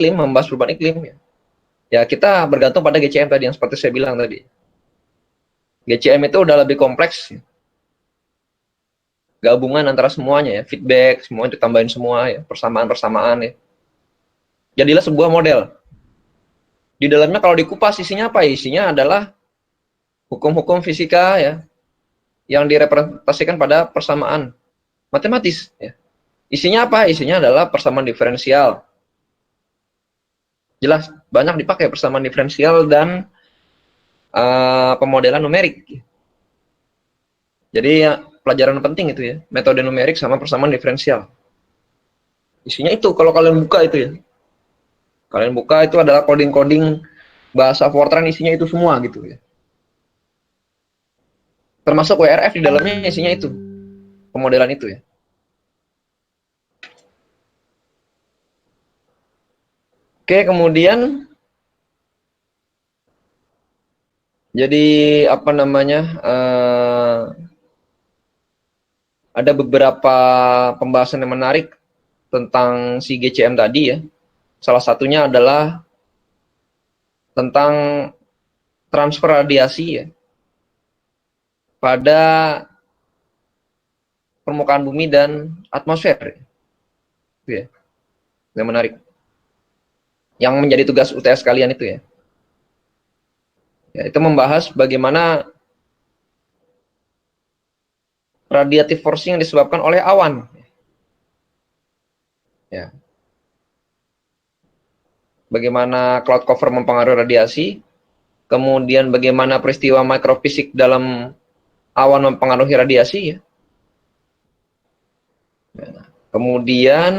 iklim, membahas perubahan iklim ya. Ya kita bergantung pada GCM tadi yang seperti saya bilang tadi. GCM itu udah lebih kompleks, gabungan antara semuanya ya, feedback, semua ditambahin semua ya, persamaan-persamaan ya. Jadilah sebuah model. Di dalamnya kalau dikupas isinya apa? Isinya adalah hukum-hukum fisika ya, yang direpresentasikan pada persamaan matematis ya. Isinya apa? Isinya adalah persamaan diferensial. Jelas banyak dipakai persamaan diferensial dan pemodelan numerik. Jadi ya, pelajaran penting itu ya, metode numerik sama persamaan diferensial. Isinya itu kalau kalian buka itu ya. Kalian buka itu adalah coding-coding bahasa Fortran, isinya itu semua gitu ya. Termasuk WRF di dalamnya isinya itu, pemodelan itu ya. Oke, kemudian jadi apa namanya? Ada beberapa pembahasan yang menarik tentang si GCM tadi ya. Salah satunya adalah tentang transfer radiasi ya pada permukaan bumi dan atmosfer. Itu ya, yang menarik. Yang menjadi tugas UTS kalian itu ya. Ya, itu membahas bagaimana radiative forcing yang disebabkan oleh awan. Ya. Bagaimana cloud cover mempengaruhi radiasi, kemudian bagaimana peristiwa mikrofisik dalam awan mempengaruhi radiasi ya. Ya. Kemudian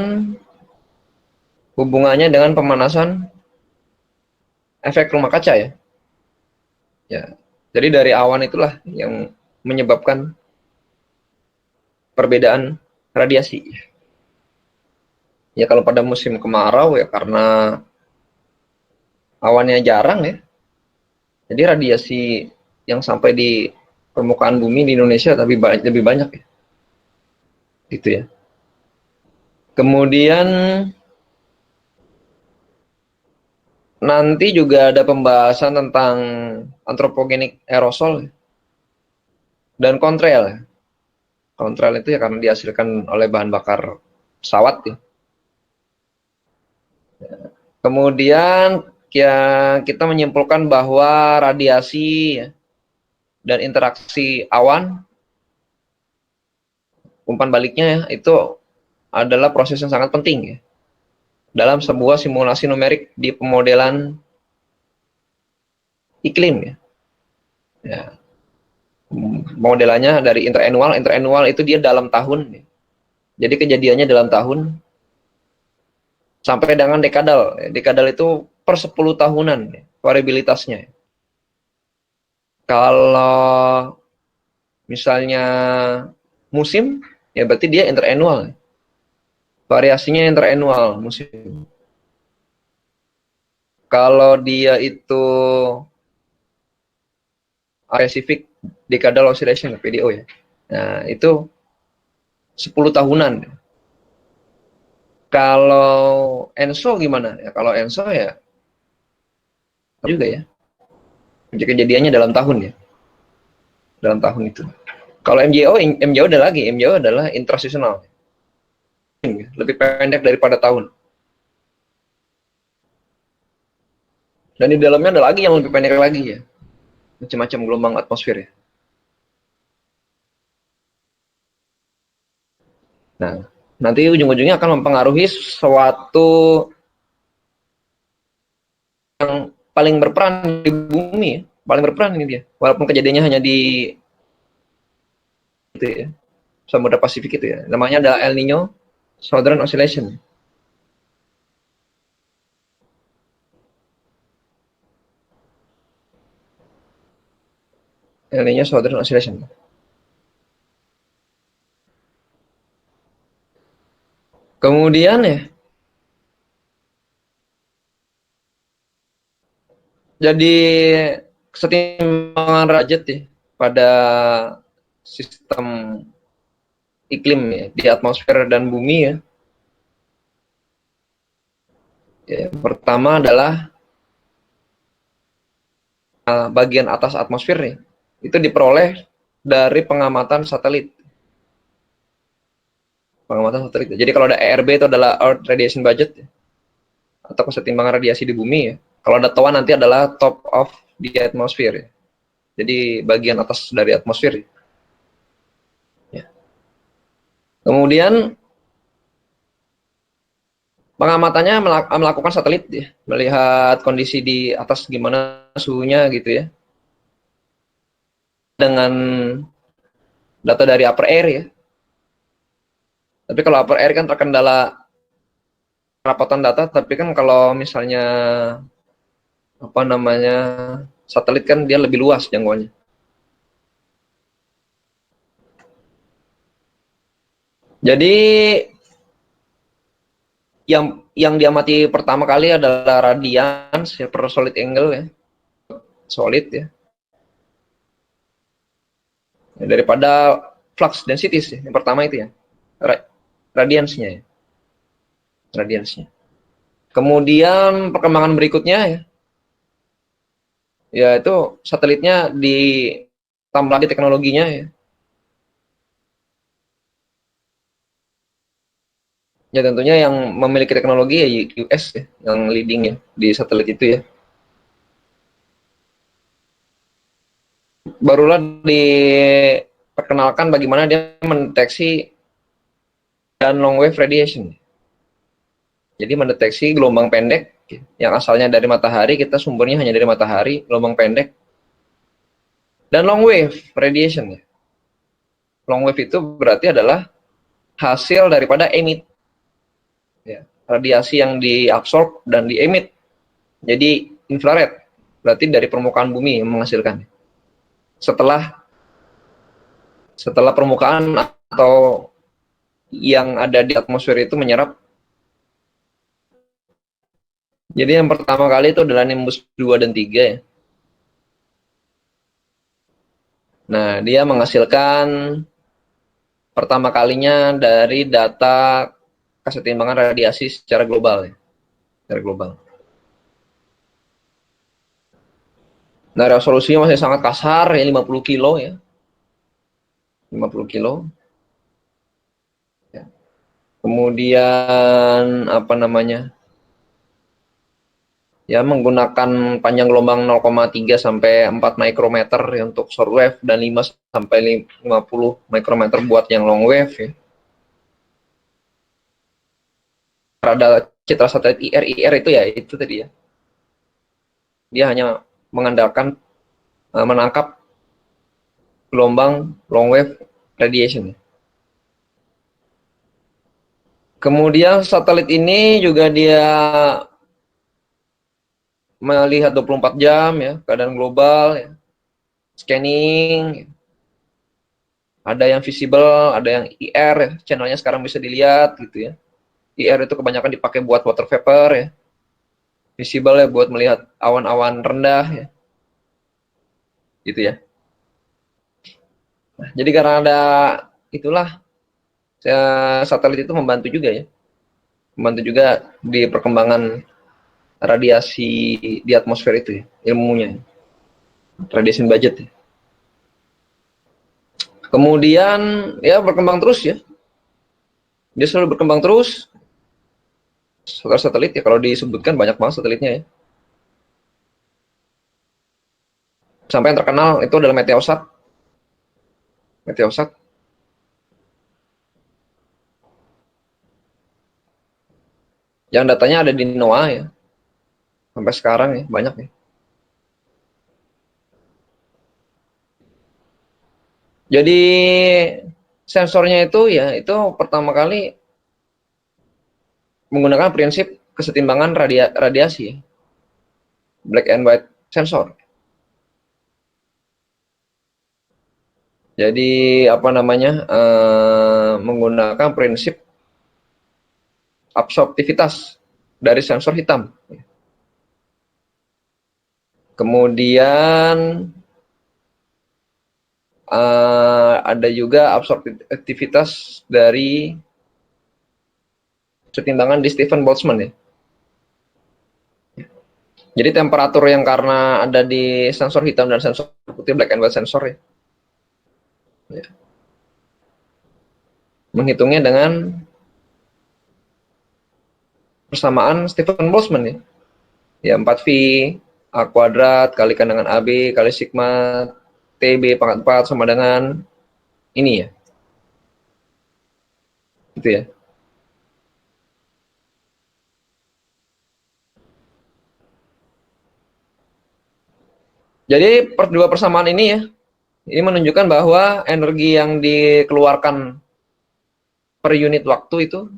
hubungannya dengan pemanasan efek rumah kaca ya. Ya. Jadi dari awan itulah yang menyebabkan perbedaan radiasi. Ya kalau pada musim kemarau ya karena awannya jarang ya. Jadi radiasi yang sampai di permukaan bumi di Indonesia tapi lebih banyak ya. Gitu ya. Kemudian nanti juga ada pembahasan tentang antropogenik aerosol dan kontrail. Kontrail itu ya karena dihasilkan oleh bahan bakar pesawat ya. Kemudian ya, kita menyimpulkan bahwa radiasi ya, dan interaksi awan, umpan baliknya ya, itu adalah proses yang sangat penting ya, dalam sebuah simulasi numerik di pemodelan iklim ya. Ya, modelannya dari interannual itu dia dalam tahun. Ya. Jadi kejadiannya dalam tahun sampai dengan dekadal. Dekadal itu per 10 tahunan ya, variabilitasnya. Kalau misalnya musim, ya berarti dia interannual. Variasinya interannual musim. Kalau dia itu Pacific Decadal Oscillation, PDO ya. Nah, itu 10 tahunan. Kalau ENSO gimana? Ya, kalau ENSO ya juga ya. Kejadiannya dalam tahun ya. Dalam tahun itu. Kalau MJO ada lagi. MJO adalah intraseasonal. Lebih pendek daripada tahun. Dan di dalamnya ada lagi yang lebih pendek lagi ya. Macam-macam gelombang atmosfer ya. Nah, nanti ujung-ujungnya akan mempengaruhi suatu yang paling berperan di bumi ya. Paling berperan ini dia. Walaupun kejadiannya hanya di itu ya. Samudra Pasifik itu ya. Namanya adalah El Nino Southern Oscillation. El Nino Southern Oscillation. Kemudian ya, jadi kesetimbangan derajat ya pada sistem iklim ya, di atmosfer dan bumi ya. Ya, yang pertama adalah bagian atas atmosfer nih, itu diperoleh dari pengamatan satelit. Pengamatan satelit. Jadi kalau ada ERB itu adalah Earth Radiation Budget atau kesetimbangan radiasi di bumi ya. Kalau ada TOA nanti adalah top of the atmosphere ya. Jadi bagian atas dari atmosfer. Ya. Kemudian pengamatannya melakukan satelit ya, melihat kondisi di atas gimana suhunya gitu ya. Dengan data dari upper air ya. Tapi kalau upper air kan terkendala rapatan data, tapi kan kalau misalnya apa namanya satelit kan dia lebih luas jangkauannya. Jadi yang diamati pertama kali adalah radians ya, per solid angle ya, solid ya. Daripada flux densities ya. Yang pertama itu ya, radiansnya ya, radiansnya. Kemudian perkembangan berikutnya ya, ya itu satelitnya ditambah lagi teknologinya ya. Ya tentunya yang memiliki teknologi ya US ya, yang leading ya di satelit itu ya. Barulah diperkenalkan bagaimana dia mendeteksi dan long wave radiation. Jadi mendeteksi gelombang pendek yang asalnya dari matahari, kita sumbernya hanya dari matahari, gelombang pendek, dan long wave radiation. Long wave itu berarti adalah hasil daripada emit, ya, radiasi yang diabsorb dan diemit. Jadi infrared, berarti dari permukaan bumi yang menghasilkan. Setelah permukaan atau yang ada di atmosfer itu menyerap. Jadi yang pertama kali itu adalah Nimbus 2 dan 3 ya. Nah, dia menghasilkan pertama kalinya dari data kesetimbangan radiasi secara global ya. Secara global. Nah, resolusinya masih sangat kasar ya, 50 kilo ya. 50 kilo. Ya. Kemudian apa namanya? Ya, menggunakan panjang gelombang 0,3 sampai 4 mikrometer ya, untuk short wave dan 5 sampai 50 mikrometer buat yang long wave ya. Radar citra satelit IR itu ya, itu tadi ya. Dia hanya mengandalkan menangkap gelombang long wave radiation. Kemudian satelit ini juga dia melihat 24 jam ya, keadaan global ya, scanning, ada yang visible, ada yang IR ya, channelnya sekarang bisa dilihat gitu ya. IR itu kebanyakan dipakai buat water vapor ya, visible ya buat melihat awan-awan rendah ya, gitu ya. Nah, jadi karena ada itulah satelit itu membantu juga ya, membantu juga di perkembangan radiasi di atmosfer itu ya, ilmunya, radiation budget ya. Kemudian ya berkembang terus ya, dia selalu berkembang terus. Satelit ya, kalau disebutkan banyak banget satelitnya ya. Sampai yang terkenal itu adalah Meteosat. Meteosat. Yang datanya ada di NOAA ya. Sampai sekarang ya, banyak ya. Jadi sensornya itu ya, itu pertama kali menggunakan prinsip kesetimbangan radiasi. Black and white sensor. Jadi apa namanya, menggunakan prinsip absorptivitas dari sensor hitam. Kemudian ada juga absorptivitas dari kesetimbangan di Stephen Boltzmann ya. Jadi temperatur yang karena ada di sensor hitam dan sensor putih, black and white sensor ya. Ya. Menghitungnya dengan persamaan Stephen Boltzmann ya. Ya 4V A kuadrat kalikan dengan AB kali sigma TB pangkat 4 sama dengan ini ya. Gitu ya. Jadi dua persamaan ini ya, ini menunjukkan bahwa energi yang dikeluarkan per unit waktu itu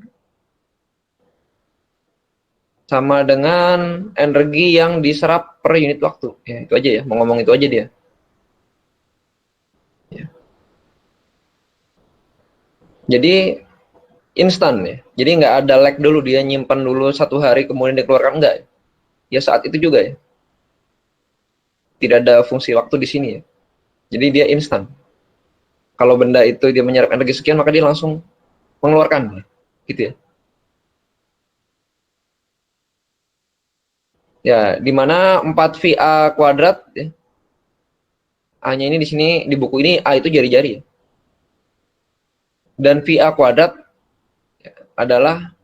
sama dengan energi yang diserap per unit waktu. Ya, itu aja ya, mau ngomong itu aja dia. Ya. Jadi instan ya. Jadi nggak ada lag dulu, dia nyimpan dulu 1 hari kemudian dikeluarkan, enggak. Ya saat itu juga ya. Tidak ada fungsi waktu di sini ya. Jadi dia instan. Kalau benda itu dia menyerap energi sekian, maka dia langsung mengeluarkan. Gitu ya. Ya, di mana 4VA kuadrat ya, A-nya ini di sini di buku ini A itu jari-jari ya. Dan VA kuadrat ya, adalah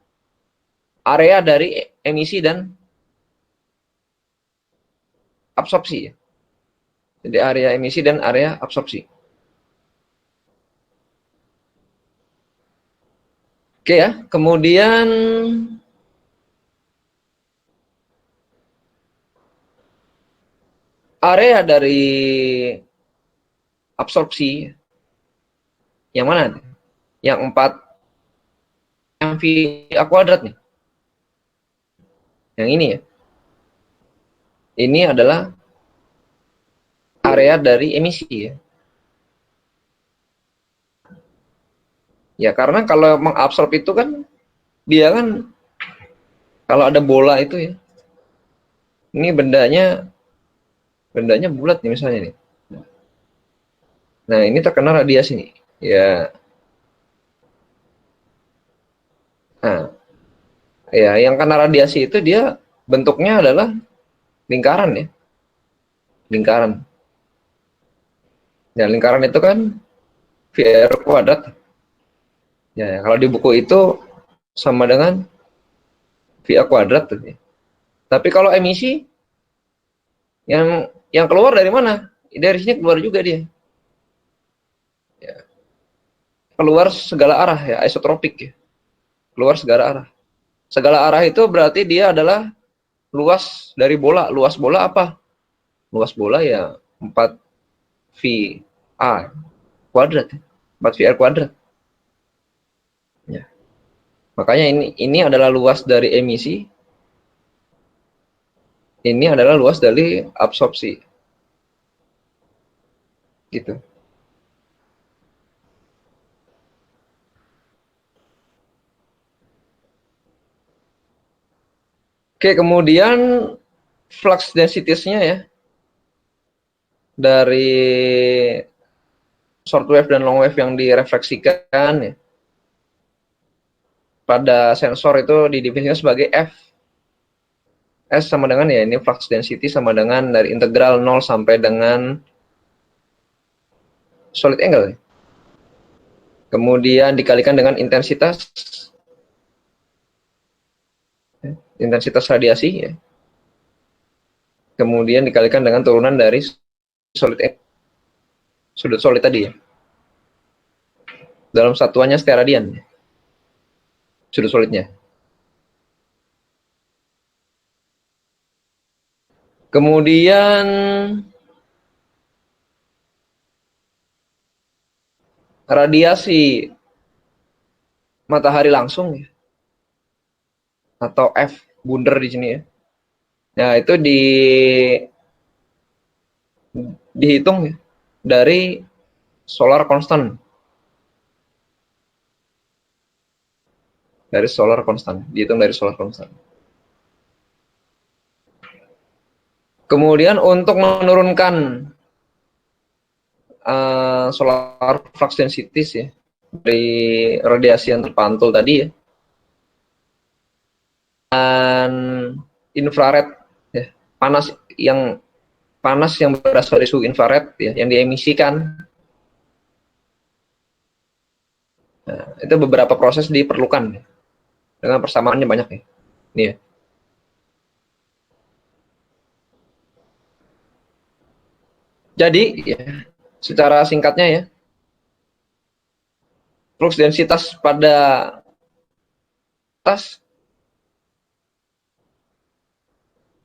area dari emisi dan absorpsi ya. Jadi area emisi dan area absorpsi. Oke ya, kemudian area dari absorpsi yang mana? Yang 4 MV kuadrat nih. Yang ini ya. Ini adalah area dari emisi ya. Ya karena kalau mengabsorb itu kan dia kan kalau ada bola itu ya. Ini bendanya bulat nih misalnya nih. Nah, ini terkena radiasi nih. Ya. Nah, ya yang kena radiasi itu dia bentuknya adalah lingkaran ya. Lingkaran. Ya, lingkaran itu kan VR kuadrat. Ya, kalau di buku itu sama dengan VR kuadrat tuh. Tapi kalau emisi yang keluar dari mana? Dari sini keluar juga dia. Ya, keluar segala arah ya, isotropik ya. Keluar segala arah. Segala arah itu berarti dia adalah luas dari bola. Luas bola apa? Luas bola ya 4VA kuadrat. 4VR kuadrat. Ya. Makanya ini adalah luas dari emisi, ini adalah luas dari absorpsi. Gitu. Oke, kemudian flux densitiesnya ya, dari short wave dan long wave yang direfleksikan ya, pada sensor itu didefinisikan sebagai F. S sama dengan ya ini flux density sama dengan dari integral 0 sampai dengan solid angle. Kemudian dikalikan dengan intensitas radiasi ya. Kemudian dikalikan dengan turunan dari solid sudut solid tadi ya. Dalam satuannya steradian. Sudut solidnya. Kemudian radiasi matahari langsung ya, atau F bunder di sini ya. Nah, itu dihitung ya, dari solar constant. Dari solar constant, dihitung dari solar constant. Kemudian untuk menurunkan solar flux density ya, dari radiasi yang terpantul tadi ya, dan infrared ya. panas yang berasal dari suhu infrared ya, yang diemisikan. Nah, itu beberapa proses diperlukan dengan persamaannya banyak nih. Ini ya. Jadi ya, secara singkatnya ya, flux densitas pada tas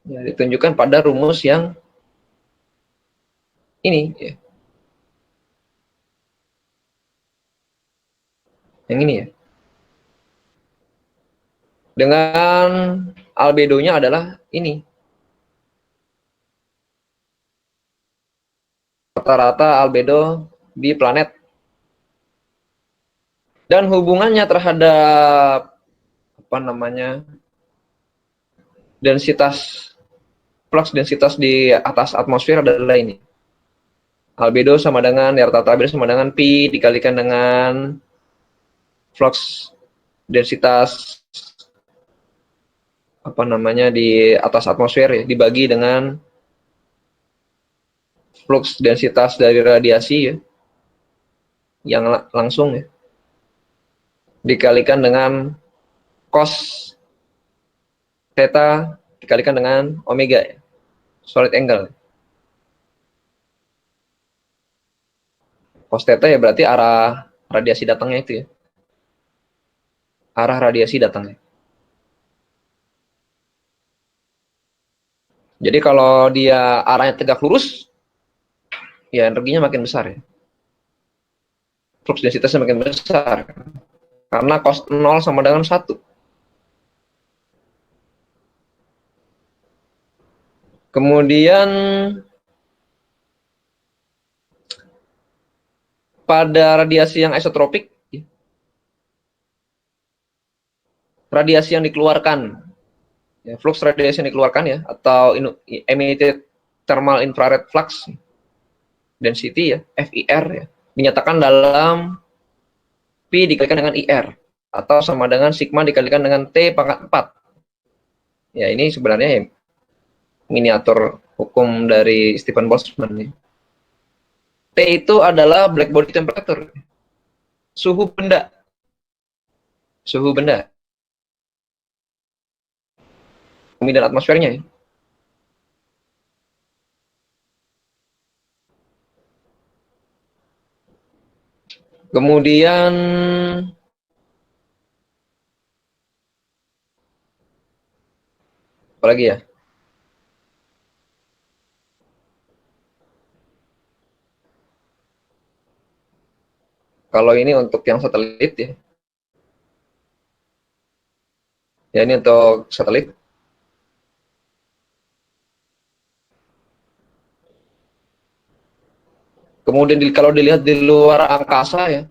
ya, ditunjukkan pada rumus yang ini ya, yang ini ya. Dengan albedonya adalah ini. Rata-rata albedo di planet. Dan hubungannya terhadap apa namanya? Densitas flux densitas di atas atmosfer adalah ini. Albedo sama dengan ya, rata-rata albedo sama dengan pi dikalikan dengan flux densitas apa namanya di atas atmosfer ya, dibagi dengan flux densitas dari radiasi ya, yang langsung ya, dikalikan dengan cos theta dikalikan dengan omega ya, solid angle. Cos theta ya berarti arah radiasi datangnya itu ya, arah radiasi datangnya. Jadi kalau dia arahnya tegak lurus, ya energinya makin besar ya. Flux densitasnya makin besar. Karena cos 0 sama dengan 1. Kemudian pada radiasi yang isotropik, radiasi yang dikeluarkan, ya, flux radiasi yang dikeluarkan ya, atau emitted thermal infrared flux density ya, FIR ya, dinyatakan dalam P dikalikan dengan IR atau sama dengan sigma dikalikan dengan T pangkat 4. Ya, ini sebenarnya ya, miniatur hukum dari Stephen Boltzmann ya. T itu adalah black body temperature, suhu benda. Suhu benda. Bumi dan atmosfernya ya. Kemudian apa lagi ya? Kalau ini untuk yang satelit ya. Ya ini untuk satelit. Kemudian kalau dilihat di luar angkasa ya,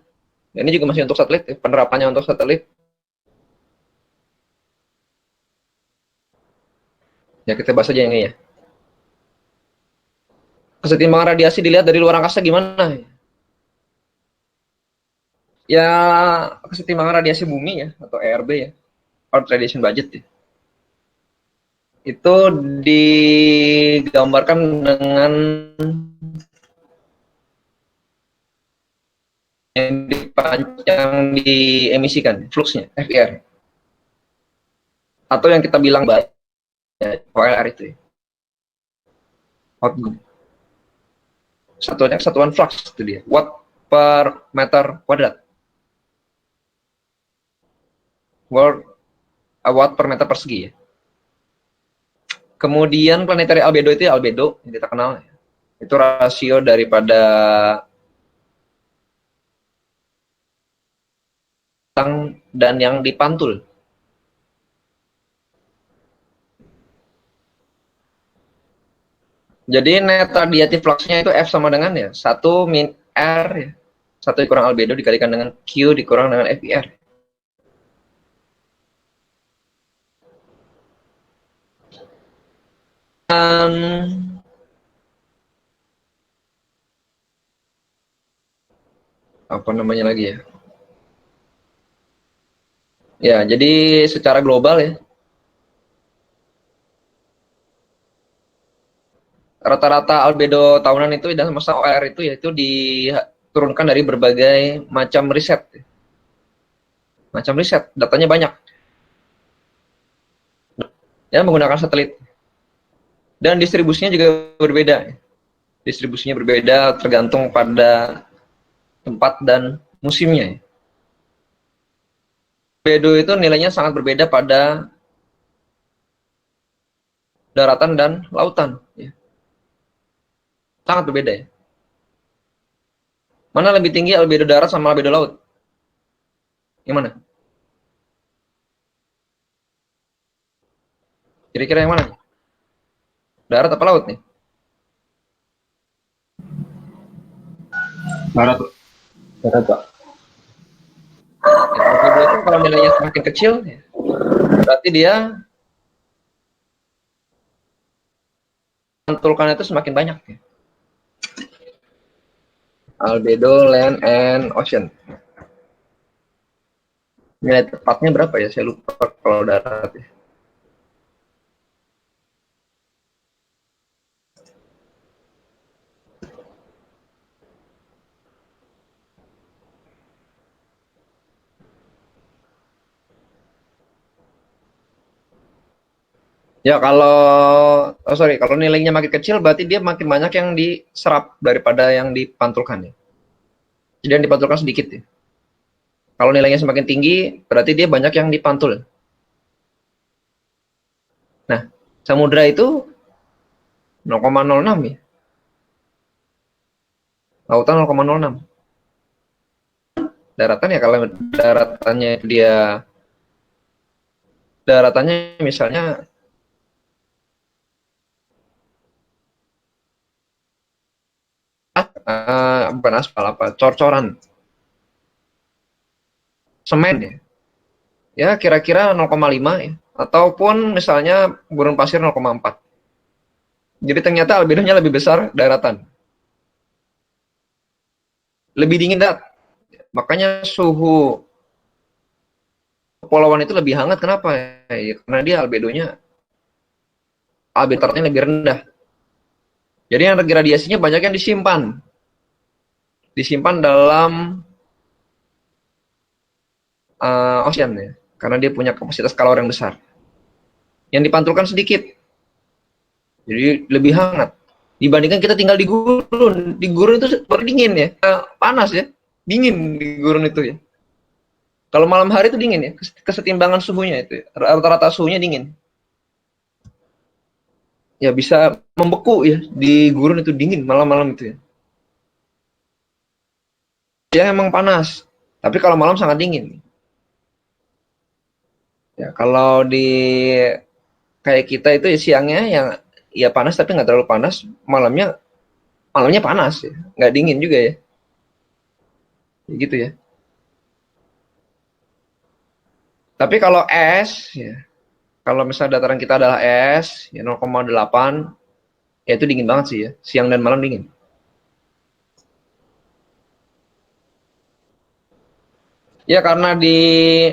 ini juga masih untuk satelit ya, penerapannya untuk satelit. Ya kita bahas aja yang ini ya. Kesetimbangan radiasi dilihat dari luar angkasa gimana? Ya kesetimbangan radiasi bumi ya, atau ERB ya, Earth Radiation Budget ya. Itu digambarkan dengan yang diemisikan, fluxnya, FIR. Atau yang kita bilang baik, ya, OLR itu ya. Output. Satuan flux itu dia, watt per meter kuadrat. Watt per meter persegi ya. Kemudian planetary albedo itu ya, albedo yang kita kenal. Itu rasio daripada dan yang dipantul. Jadi net radiative fluxnya itu F sama dengan ya 1 min R ya. 1 dikurang albedo dikalikan dengan Q dikurang dengan FIR. Apa namanya lagi ya? Ya, jadi secara global ya, Rata-rata albedo tahunan itu dan masa OR itu yaitu diturunkan dari berbagai macam riset. Macam riset, datanya banyak. Ya, menggunakan satelit. Dan distribusinya juga berbeda. Distribusinya berbeda tergantung pada tempat dan musimnya. Albedo itu nilainya sangat berbeda pada daratan dan lautan. Sangat berbeda ya. Mana lebih tinggi albedo darat sama albedo laut? Yang mana? Kira-kira yang mana? Darat apa laut nih? Darat. Darat, Pak. Ya, albedo itu kalau nilainya semakin kecil, ya, berarti dia pantulkan itu semakin banyak. Ya. Albedo land and ocean. Nilai tepatnya berapa ya? Saya lupa kalau darat ya. Ya kalau nilainya makin kecil berarti dia makin banyak yang diserap daripada yang dipantulkan ya. Jadi yang dipantulkan sedikit ya. Kalau nilainya semakin tinggi berarti dia banyak yang dipantul. Nah, samudra itu 0,06 ya. Lautan 0,06. Daratan ya kalau daratannya misalnya bukan aspal apa, cor-coran, semen ya. Ya kira-kira 0,5 ya. Ataupun misalnya gurun pasir 0,4. Jadi ternyata albedonya lebih besar daratan. Lebih dingin darat. Makanya suhu kepulauan itu lebih hangat. Kenapa? Ya, karena dia albedo daratnya lebih rendah. Jadi yang radiasinya banyak yang disimpan. Disimpan dalam ocean ya. Karena dia punya kapasitas kalor yang besar. Yang dipantulkan sedikit. Jadi lebih hangat. Dibandingkan kita tinggal di gurun. Di gurun itu baru dingin ya. Panas ya. Dingin di gurun itu ya. Kalau malam hari itu dingin ya. Kesetimbangan suhunya itu ya. Rata-rata suhunya dingin. Ya bisa membeku ya. Di gurun itu dingin malam-malam itu ya. Ya emang panas. Tapi kalau malam sangat dingin. Ya kalau di kayak kita itu ya siangnya yang ya panas tapi nggak terlalu panas. Malamnya panas ya. Nggak dingin juga ya. Gitu ya. Tapi kalau es ya, kalau misalnya dataran kita adalah es ya 0,8 ya itu dingin banget sih ya. Siang dan malam dingin. Ya karena di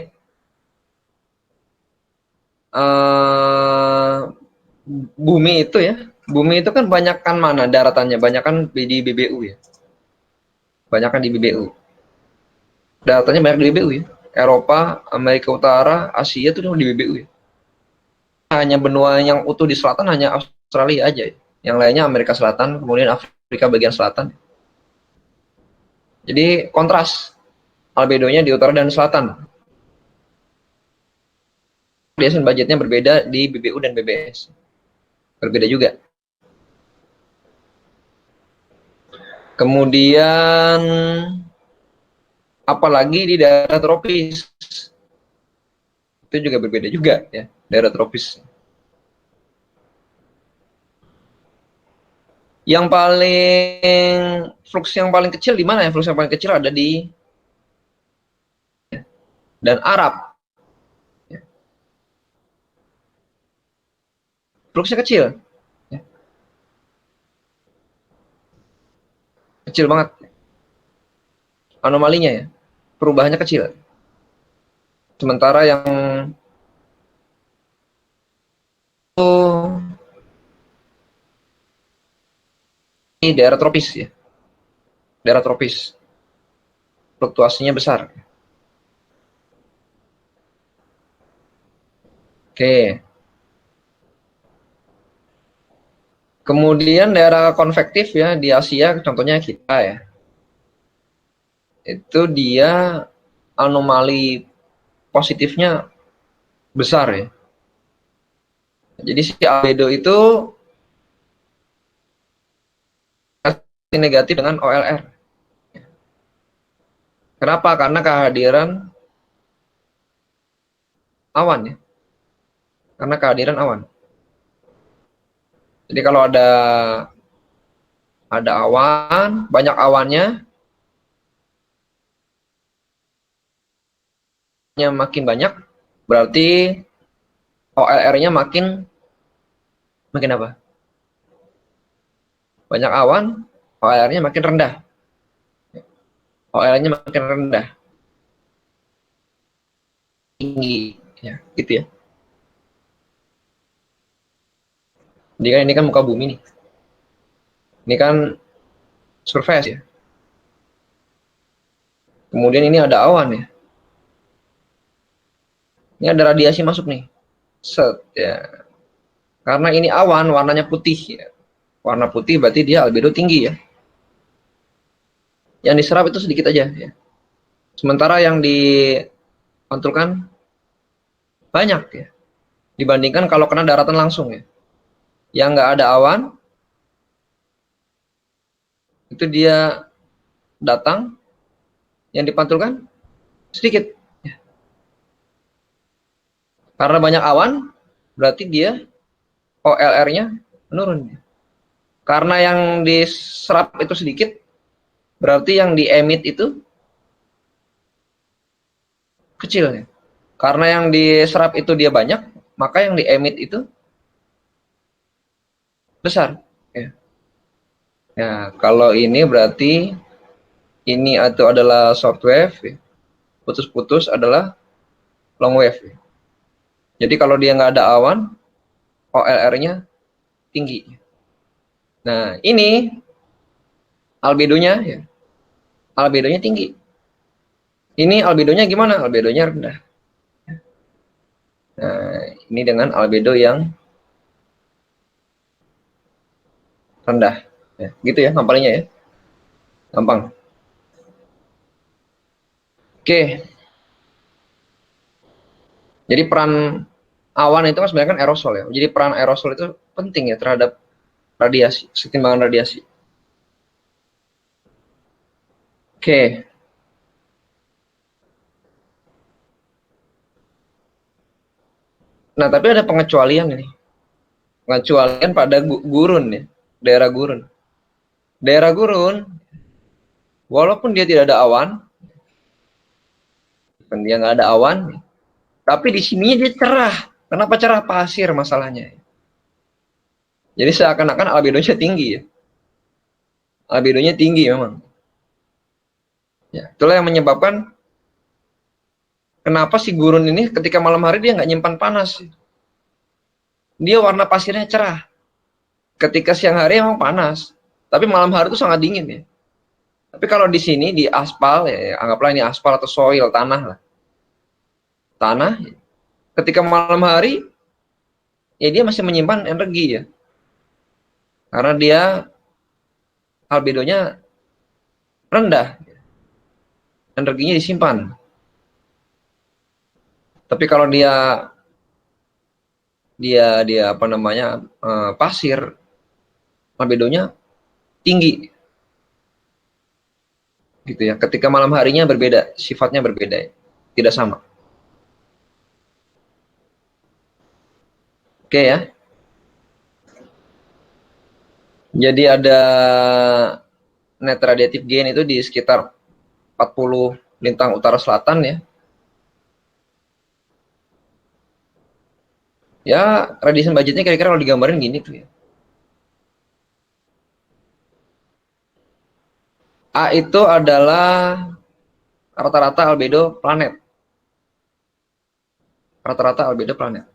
uh, bumi itu ya, bumi itu kan banyakkan mana daratannya, banyakkan di BBU ya, banyakkan di BBU. Daratannya banyak di BBU ya. Eropa, Amerika Utara, Asia itu di BBU ya. Hanya benua yang utuh di selatan hanya Australia aja ya. Yang lainnya Amerika Selatan, kemudian Afrika bagian selatan. Jadi kontras albedonya di utara dan selatan. Biasanya budgetnya berbeda di BBU dan BBS. Berbeda juga. Kemudian apalagi di daerah tropis. Itu juga berbeda juga ya, daerah tropis. Yang paling flux yang paling kecil di mana ya? Flux yang paling kecil ada di dan Arab. Fluxnya kecil. Ya. Kecil banget. Anomalinya ya. Perubahannya kecil. Sementara yang daerah tropis ya. Daerah tropis. Fluktuasinya besar. Oke. Kemudian daerah konvektif ya di Asia, contohnya kita ya. Itu dia anomali positifnya besar ya. Jadi si albedo itu negatif dengan OLR. Kenapa? Karena kehadiran awan ya. Karena kehadiran awan. Jadi kalau ada awan, banyak awannya makin banyak, berarti OLR-nya makin apa? Banyak awan, OLR-nya makin rendah. OLR-nya makin rendah, tinggi, ya, gitu ya. Jadi kan ini kan muka bumi nih. Ini kan surface ya. Kemudian ini ada awan ya. Ini ada radiasi masuk nih. Set ya. Karena ini awan warnanya putih ya. Warna putih berarti dia albedo tinggi ya. Yang diserap itu sedikit aja ya. Sementara yang dipantulkan banyak ya. Dibandingkan kalau kena daratan langsung ya. Yang nggak ada awan, itu dia datang, yang dipantulkan sedikit. Ya. Karena banyak awan, berarti dia OLR-nya menurun. Karena yang diserap itu sedikit, berarti yang diemit itu kecil. Ya. Karena yang diserap itu dia banyak, maka yang diemit itu besar. Ya. Ya, kalau ini berarti ini itu adalah short wave, ya. Putus-putus adalah long wave. Ya. Jadi kalau dia nggak ada awan, OLR-nya tinggi. Nah, ini albedonya ya. Albedonya tinggi. Ini albedonya gimana? Albedonya rendah. Nah, ini dengan albedo yang rendah. Ya, gitu ya nampaknya ya. Gampang. Oke. Jadi peran awan itu kan sebenarnya kan aerosol ya. Jadi peran aerosol itu penting ya terhadap radiasi, kesetimbangan radiasi. Oke. Nah, tapi ada pengecualian ini. Pengecualian pada gurun ya. Daerah gurun. Daerah gurun, walaupun dia tidak ada awan, kan dia nggak ada awan, tapi di sini dia cerah. Kenapa cerah? Pasir masalahnya. Jadi seakan-akan albedonya tinggi ya. Albedonya tinggi memang. Ya, itulah yang menyebabkan kenapa si gurun ini ketika malam hari dia nggak nyimpan panas. Dia warna pasirnya cerah. Ketika siang hari emang panas, tapi malam hari itu sangat dingin ya. Tapi kalau di sini di aspal ya, anggaplah ini aspal atau soil tanah lah. Tanah ketika malam hari ya dia masih menyimpan energi ya. Karena dia albedonya rendah. Energinya disimpan. Tapi kalau dia dia dia apa namanya pasir, albedonya tinggi gitu ya. Ketika malam harinya berbeda, sifatnya berbeda, ya. Tidak sama. Oke ya. Jadi ada net radiative gain itu di sekitar 40 lintang utara selatan ya. Ya, radiation budgetnya kira-kira kalau digambarin gini tuh ya. A itu adalah rata-rata albedo planet. Rata-rata albedo planet.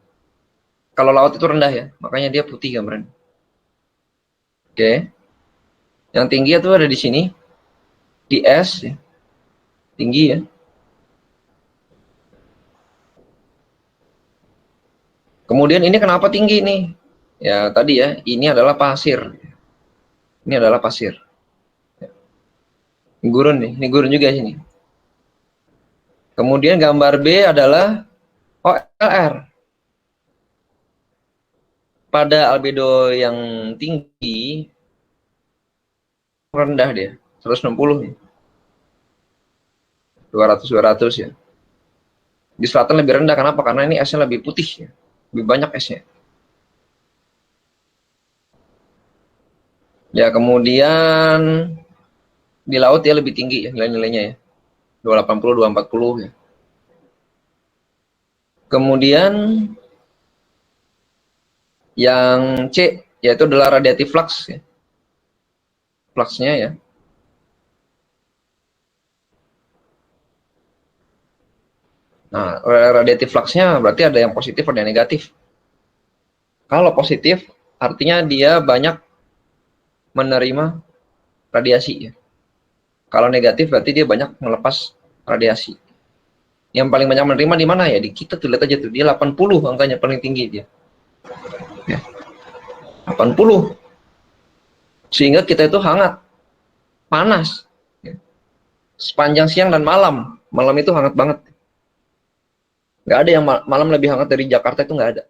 Kalau laut itu rendah ya, makanya dia putih gambaran. Oke. Yang tinggi itu ada di sini, di S, ya. Tinggi ya. Kemudian ini kenapa tinggi nih? Ya tadi ya, ini adalah pasir. Ini adalah pasir. Gurun nih, ini gurun juga sini. Kemudian gambar B adalah OLR. Pada albedo yang tinggi, rendah dia, 160 nih. 200 ya. Di selatan lebih rendah, kenapa? Karena ini esnya lebih putih ya. Lebih banyak esnya. Ya, kemudian di laut ya lebih tinggi ya nilai-nilainya ya. 280, 240 ya. Kemudian yang C yaitu adalah radiative flux ya. Fluxnya ya. Nah, radiative fluxnya berarti ada yang positif ada yang negatif. Kalau positif artinya dia banyak menerima radiasi ya. Kalau negatif berarti dia banyak melepas radiasi. Yang paling banyak menerima di mana ya? Di kita tuh lihat aja tuh, dia 80 angkanya paling tinggi dia. Ya, 80. Sehingga kita itu hangat, panas. Ya. Sepanjang siang dan malam. Malam itu hangat banget. Nggak ada yang malam lebih hangat dari Jakarta, itu nggak ada.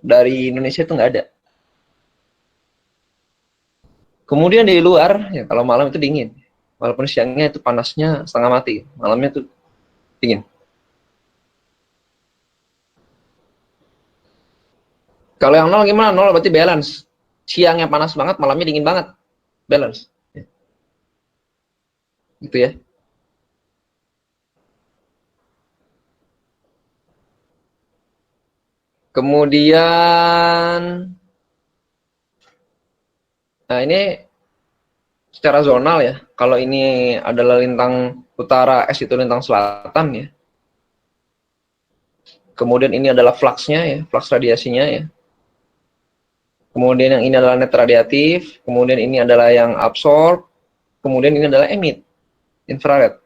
Dari Indonesia itu nggak ada. Kemudian di luar, ya kalau malam itu dingin. Walaupun siangnya itu panasnya setengah mati, malamnya itu dingin. Kalau yang nol gimana? Nol berarti balance. Siangnya panas banget, malamnya dingin banget. Balance. Gitu ya. Kemudian, nah ini secara zonal ya. Kalau ini adalah lintang utara, S itu lintang selatan ya. Kemudian ini adalah fluxnya ya, flux radiasinya ya. Kemudian yang ini adalah net radiatif, kemudian ini adalah yang absorb, kemudian ini adalah emit, infrared.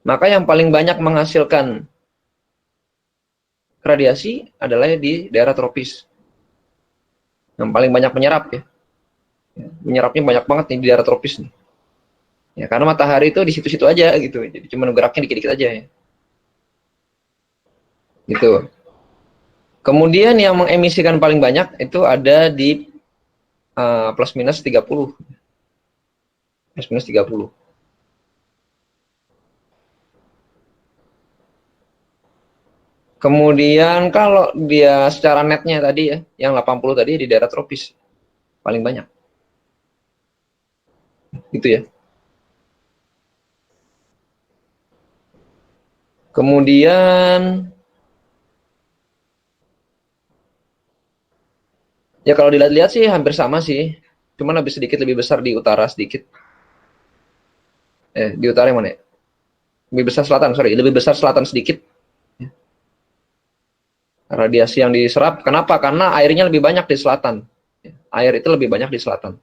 Maka yang paling banyak menghasilkan radiasi adalah di daerah tropis. Yang paling banyak menyerap ya. Menyerapnya banyak banget nih di daerah tropis nih. Ya, karena matahari itu di situ-situ aja gitu. Jadi cuma geraknya dikit-dikit aja ya. Gitu. Kemudian yang mengemisikan paling banyak itu ada di plus minus 30. Plus minus 30. Kemudian kalau dia secara netnya tadi ya, yang 80 tadi di daerah tropis paling banyak. Gitu ya. Kemudian ya kalau dilihat-lihat sih hampir sama sih. Cuman lebih sedikit lebih besar di utara sedikit. Di utara yang mana ya? Lebih besar selatan, sorry. Lebih besar selatan sedikit. Radiasi yang diserap. Kenapa? Karena airnya lebih banyak di selatan. Air itu lebih banyak di selatan.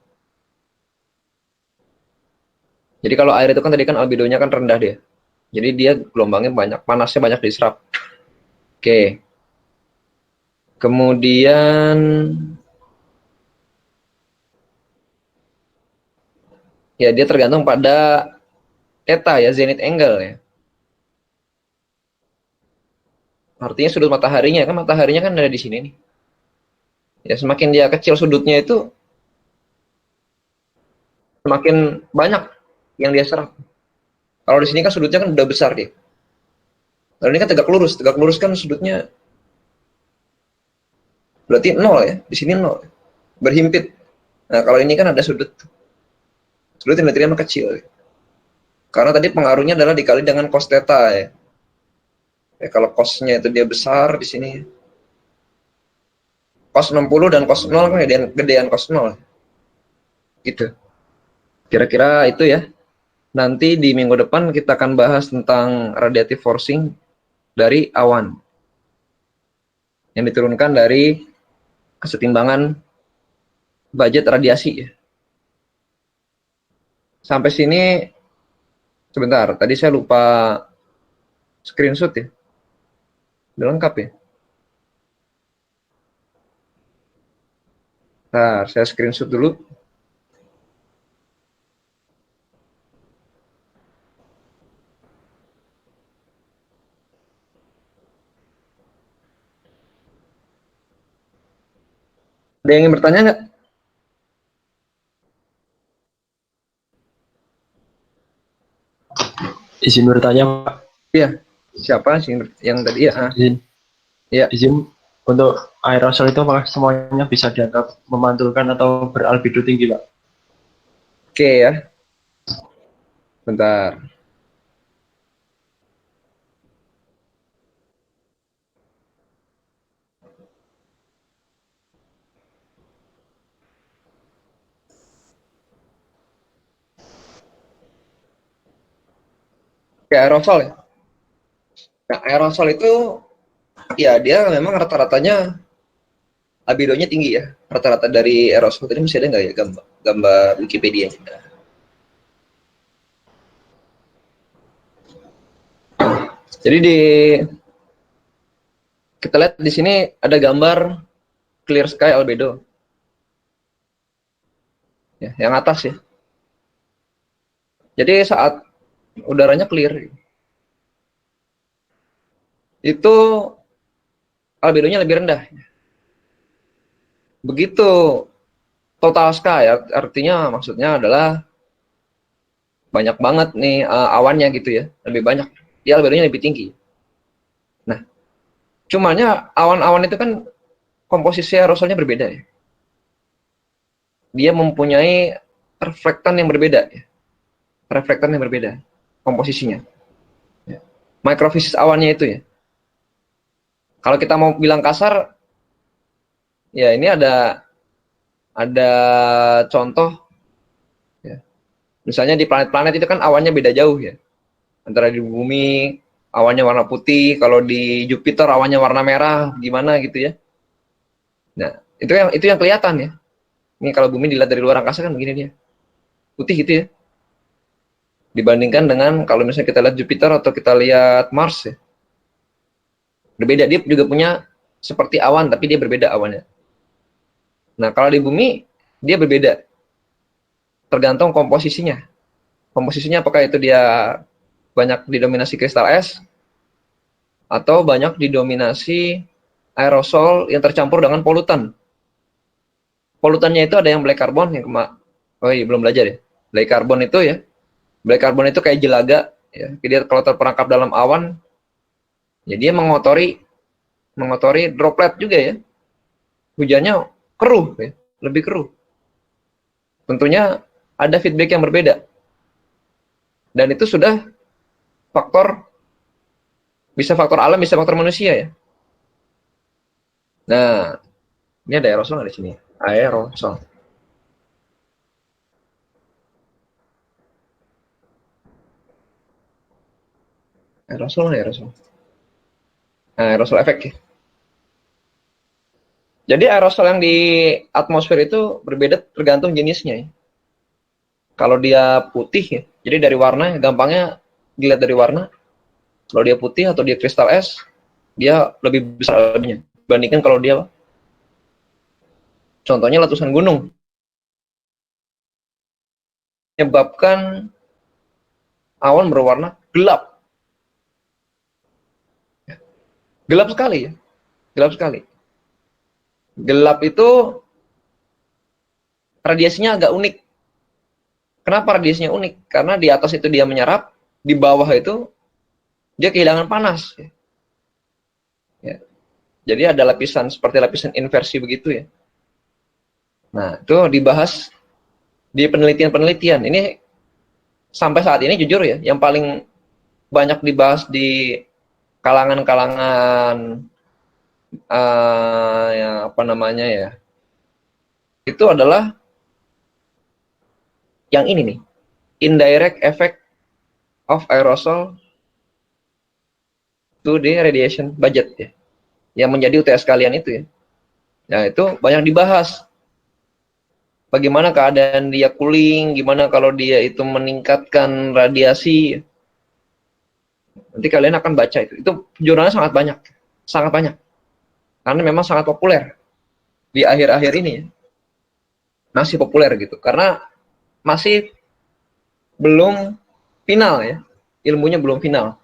Jadi kalau air itu kan tadi kan albedonya kan rendah dia. Jadi dia gelombangnya banyak, panasnya banyak diserap. Oke. Kemudian ya dia tergantung pada theta ya, zenith angle ya. Artinya sudut mataharinya kan ada di sini nih. Ya semakin dia kecil sudutnya itu semakin banyak yang dia serap. Kalau di sini kan sudutnya kan udah besar dia. Kalau ini kan tegak lurus kan sudutnya berarti nol ya, di sini nol, berhimpit. Nah kalau ini kan ada sudut yang diterima kecil. Karena tadi pengaruhnya adalah dikali dengan cos theta ya. Kalau cosnya itu dia besar di sini, cos 60 dan cos 0 kan gedean cos 0. Gitu. Kira-kira itu ya. Nanti di minggu depan kita akan bahas tentang radiative forcing dari awan yang diturunkan dari kesetimbangan budget radiasi ya. Sampai sini sebentar. Tadi saya lupa screenshot ya. Udah lengkap ya. Nah, saya screenshot dulu. Ada yang ingin bertanya nggak? Izin bertanya, Pak. Iya. Siapa sih yang tadi ya? Izin, Iya. izin untuk aerosol itu apakah semuanya bisa dianggap memantulkan atau beralbedo tinggi, Pak? Oke ya. Bentar. Oke, aerosol ya. Nah, aerosol itu ya dia memang rata-ratanya albedonya tinggi ya. Rata-rata dari aerosol tadi masih ada nggak ya gambar Wikipedia? Jadi kita lihat di sini ada gambar clear sky albedo. Ya, yang atas ya. Jadi saat udaranya clear itu albedonya lebih rendah. Begitu total sky artinya maksudnya adalah banyak banget nih awannya gitu ya, lebih banyak. Dia albedonya lebih tinggi. Nah, cumannya awan-awan itu kan komposisi aerosolnya berbeda ya. Dia mempunyai reflektan yang berbeda ya. Reflektan yang berbeda komposisinya. Ya. Mikrofisis awannya itu ya. Kalau kita mau bilang kasar, ya ini ada contoh ya. Misalnya di planet-planet itu kan awannya beda jauh ya. Antara di bumi awannya warna putih, kalau di Jupiter awannya warna merah, gimana gitu ya. Nah, itu yang kelihatan ya. Ini kalau bumi dilihat dari luar angkasa kan begini dia. Putih gitu ya. Dibandingkan dengan kalau misalnya kita lihat Jupiter atau kita lihat Mars ya. Berbeda, dia juga punya seperti awan tapi dia berbeda awannya. Nah, kalau di bumi dia berbeda. Tergantung komposisinya. Komposisinya apakah itu dia banyak didominasi kristal es atau banyak didominasi aerosol yang tercampur dengan polutan. Polutannya itu ada yang black carbon yang oh iya belum belajar ya. Black carbon itu ya. Black carbon itu kayak jelaga ya. Dia kalau terperangkap dalam awan ya dia mengotori droplet juga ya. Hujannya keruh ya, lebih keruh. Tentunya ada feedback yang berbeda. Dan itu sudah faktor bisa faktor alam, bisa faktor manusia ya. Nah, ini ada aerosol nggak di sini? Aerosol. Aerosol, aerosol. Nah, aerosol efek ya. Jadi aerosol yang di atmosfer itu berbeda tergantung jenisnya ya. Kalau dia putih ya, jadi dari warna, gampangnya dilihat dari warna. Kalau dia putih atau dia kristal es, dia lebih besar lebihnya. Dibandingkan kalau dia, contohnya letusan gunung, menyebabkan awan berwarna gelap. Gelap sekali ya, gelap sekali. Gelap itu radiasinya agak unik. Kenapa radiasinya unik? Karena di atas itu dia menyerap, di bawah itu dia kehilangan panas. Ya. Jadi ada lapisan seperti lapisan inversi begitu ya. Nah, itu dibahas di penelitian-penelitian. Ini sampai saat ini jujur ya, yang paling banyak dibahas di kalangan-kalangan yang apa namanya ya, itu adalah yang ini nih, indirect effect of aerosol to the radiation budget ya, yang menjadi UTS kalian itu ya. Nah itu banyak dibahas. bagaimana keadaan dia cooling, gimana kalau dia itu meningkatkan radiasi. Nanti kalian akan baca itu. Itu jurnalnya sangat banyak. Sangat banyak. Karena memang sangat populer di akhir-akhir ini. Masih populer gitu. Karena masih belum final ya. Ilmunya belum final.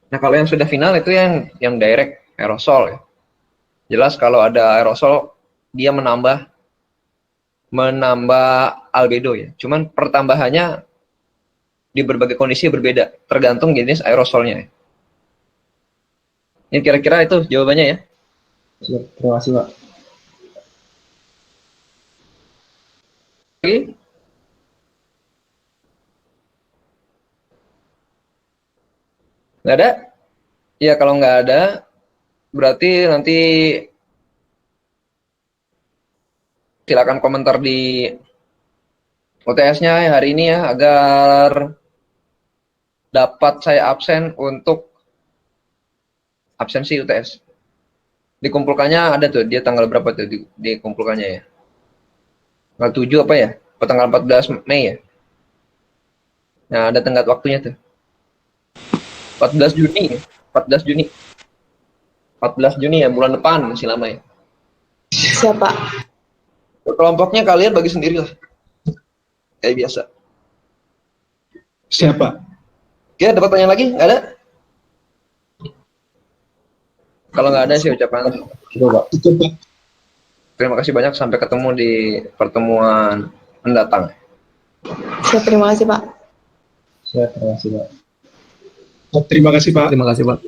Nah, kalau yang sudah final itu yang direct aerosol ya. Jelas kalau ada aerosol dia menambah albedo ya. Cuman pertambahannya di berbagai kondisi berbeda, tergantung jenis aerosolnya. Ini kira-kira itu jawabannya ya. Siap, terima kasih Pak. Oke. Nggak ada? Ya kalau nggak ada, berarti nanti silakan komentar di UTS-nya hari ini ya, agar dapat saya absen untuk absensi UTS. Dikumpulkannya ada tuh, dia tanggal berapa tuh dikumpulkannya ya? Tanggal 7 apa ya? Atau tanggal 14 Mei ya? Nah, ada tenggat waktunya tuh. 14 Juni ya? 14 Juni. 14 Juni ya, bulan depan, masih lama ya. Siapa? Kelompoknya kalian bagi sendiri lah. Kayak biasa. Siapa? Oke, ada pertanyaan lagi? Nggak ada? Kalau nggak ada sih ucapan. Coba Pak. Cukup, Pak. Terima kasih banyak. Sampai ketemu di pertemuan mendatang. Siap, terima kasih Pak. Siap, terima kasih Pak. Terima kasih, Pak. Terima kasih Pak.